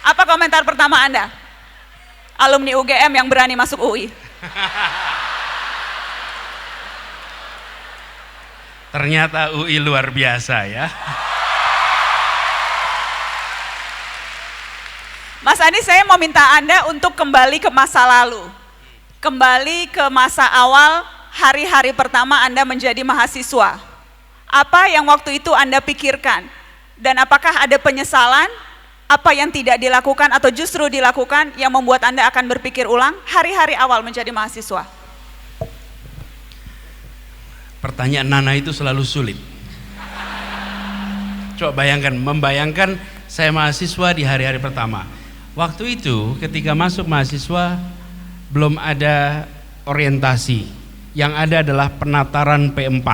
Apa komentar pertama Anda? Alumni UGM yang berani masuk UI. Ternyata UI luar biasa ya. Mas Andi, saya mau minta Anda untuk kembali ke masa lalu. Kembali ke masa awal hari-hari pertama Anda menjadi mahasiswa. Apa yang waktu itu Anda pikirkan? Dan apakah ada penyesalan? Apa yang tidak dilakukan atau justru dilakukan yang membuat Anda akan berpikir ulang hari-hari awal menjadi mahasiswa? Pertanyaan Nana itu selalu sulit. Coba bayangkan, membayangkan saya mahasiswa di hari-hari pertama. Waktu itu ketika masuk mahasiswa belum ada orientasi. Yang ada adalah penataran P4.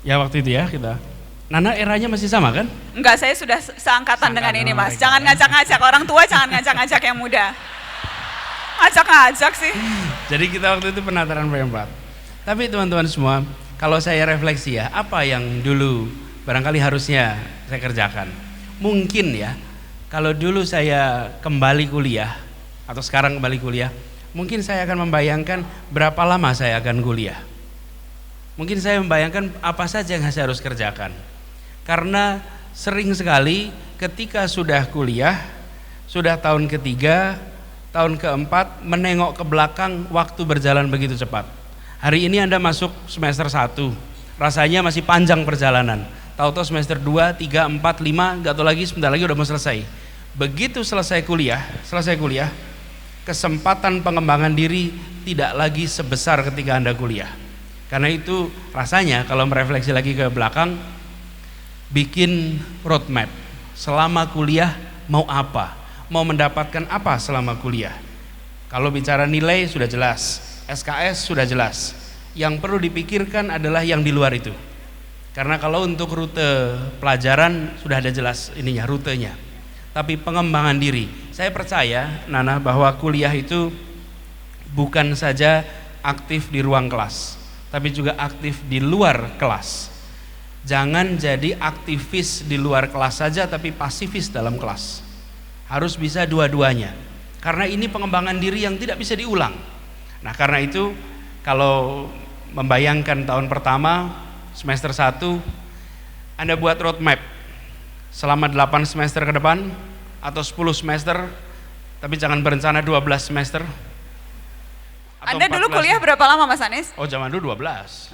Ya waktu itu ya kita. Nana eranya masih sama kan? Enggak, saya sudah seangkatan dengan ini Mas. Jangan ngajak-ngajak, orang tua jangan ngajak-ngajak yang muda. Ngajak-ngajak sih. Jadi kita waktu itu penataran P4. Tapi teman-teman semua, kalau saya refleksi ya, apa yang dulu barangkali harusnya saya kerjakan. Mungkin ya, kalau dulu saya kembali kuliah atau sekarang kembali kuliah, mungkin saya akan membayangkan berapa lama saya akan kuliah. Mungkin saya membayangkan apa saja yang saya harus kerjakan. Karena sering sekali ketika sudah kuliah, sudah tahun ketiga, tahun keempat, menengok ke belakang, waktu berjalan begitu cepat. Hari ini Anda masuk semester 1, rasanya masih panjang perjalanan. Tahu-tahu semester 2, 3, 4, 5, gak tahu lagi sebentar lagi udah mau selesai. Begitu selesai kuliah, kesempatan pengembangan diri tidak lagi sebesar ketika Anda kuliah. Karena itu rasanya kalau merefleksi lagi ke belakang, bikin roadmap. Selama kuliah mau apa? Mau mendapatkan apa selama kuliah? Kalau bicara nilai sudah jelas, SKS sudah jelas. Yang perlu dipikirkan adalah yang di luar itu. Karena kalau untuk rute pelajaran sudah ada jelas ininya, rutenya. Tapi pengembangan diri, saya percaya Nana bahwa kuliah itu bukan saja aktif di ruang kelas, tapi juga aktif di luar kelas. Jangan jadi aktivis di luar kelas saja tapi pasifis dalam kelas. Harus bisa dua-duanya. Karena ini pengembangan diri yang tidak bisa diulang. Nah, karena itu kalau membayangkan tahun pertama semester 1 Anda buat roadmap selama 8 semester ke depan atau 10 semester, tapi jangan berencana 12 semester. Anda dulu kuliah berapa lama Mas Anies? Oh, zaman dulu 12.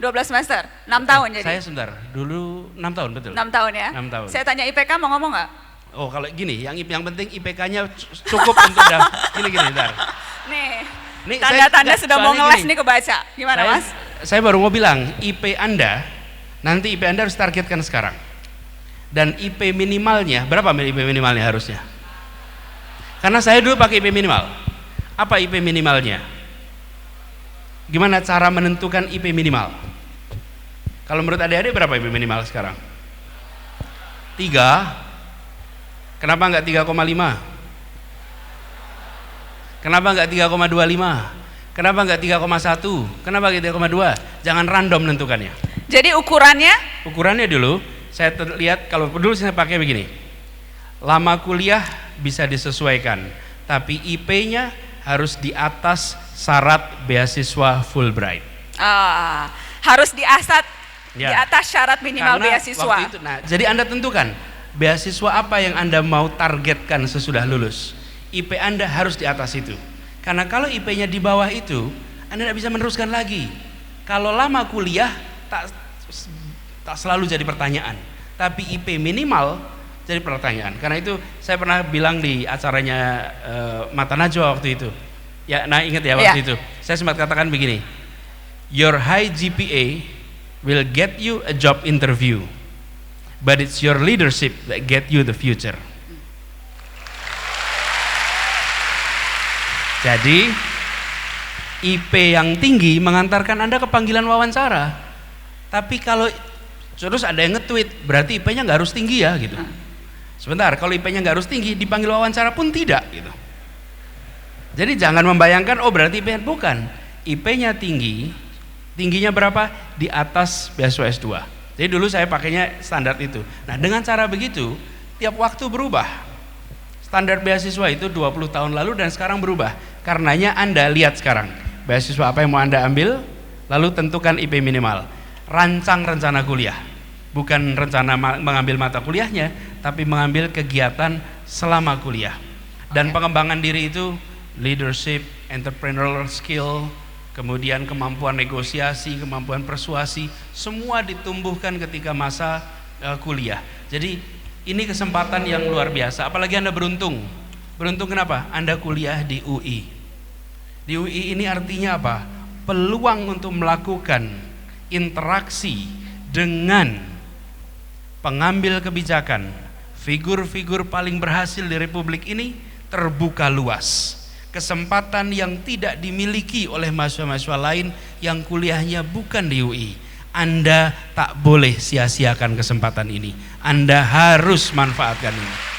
12 semester, 6 tahun jadi? Saya sebentar, dulu 6 tahun betul. 6 tahun ya? 6 tahun. Saya tanya IPK mau ngomong nggak? Oh, kalau gini, yang penting IPK-nya cukup untuk gini bentar. Nih, tanda-tanda sudah mau ngeles nih kebaca. Gimana Mas? Saya baru mau bilang, IP Anda, nanti IP Anda harus targetkan sekarang. Dan IP minimalnya, berapa IP minimalnya harusnya? Karena saya dulu pakai IP minimal. Apa IP minimalnya? Gimana cara menentukan IP minimal? Kalau menurut adik-adik berapa IP minimal sekarang? 3. Kenapa enggak 3,5? Kenapa enggak 3,25? Kenapa enggak 3,1? Kenapa enggak 3,2? Jangan random menentukannya. Jadi ukurannya? Ukurannya dulu, saya lihat kalau dulu saya pakai begini. Lama kuliah bisa disesuaikan, tapi IP-nya harus di atas syarat beasiswa Fulbright. Harus di atas syarat minimal karena beasiswa. Waktu itu, jadi Anda tentukan beasiswa apa yang Anda mau targetkan sesudah lulus. IP Anda harus di atas itu. Karena kalau IP-nya di bawah itu, Anda tidak bisa meneruskan lagi. Kalau lama kuliah tak selalu jadi pertanyaan, tapi IP minimal jadi pertanyaan. Karena itu saya pernah bilang di acaranya Mata Najwa waktu itu. Ya, ingat ya waktu itu. Saya sempat katakan begini. Your high GPA will get you a job interview, but it's your leadership that get you the future. Jadi IP yang tinggi mengantarkan Anda ke panggilan wawancara. Tapi kalau terus ada yang nge-tweet, berarti IP-nya nggak harus tinggi ya gitu. Sebentar, kalau IP-nya nggak harus tinggi, dipanggil wawancara pun tidak gitu. Jadi jangan membayangkan oh berarti IP-nya bukan. IP-nya tinggi, tingginya berapa? Di atas beasiswa S2. Jadi dulu saya pakainya standar itu. Nah, dengan cara begitu, tiap waktu berubah. Standar beasiswa itu 20 tahun lalu dan sekarang berubah. Karenanya Anda lihat sekarang, beasiswa apa yang mau Anda ambil, lalu tentukan IP minimal. Rancang rencana kuliah. Bukan rencana mengambil mata kuliahnya, tapi mengambil kegiatan selama kuliah. Dan pengembangan diri itu leadership, entrepreneurial skill, kemudian kemampuan negosiasi, kemampuan persuasi, semua ditumbuhkan ketika masa kuliah. Jadi ini kesempatan yang luar biasa, apalagi Anda beruntung. Beruntung kenapa? Anda kuliah di UI. Di UI ini artinya apa? Peluang untuk melakukan interaksi dengan pengambil kebijakan, figur-figur paling berhasil di Republik ini terbuka luas. Kesempatan yang tidak dimiliki oleh mahasiswa-mahasiswa lain yang kuliahnya bukan di UI. Anda tak boleh sia-siakan kesempatan ini. Anda harus manfaatkan ini.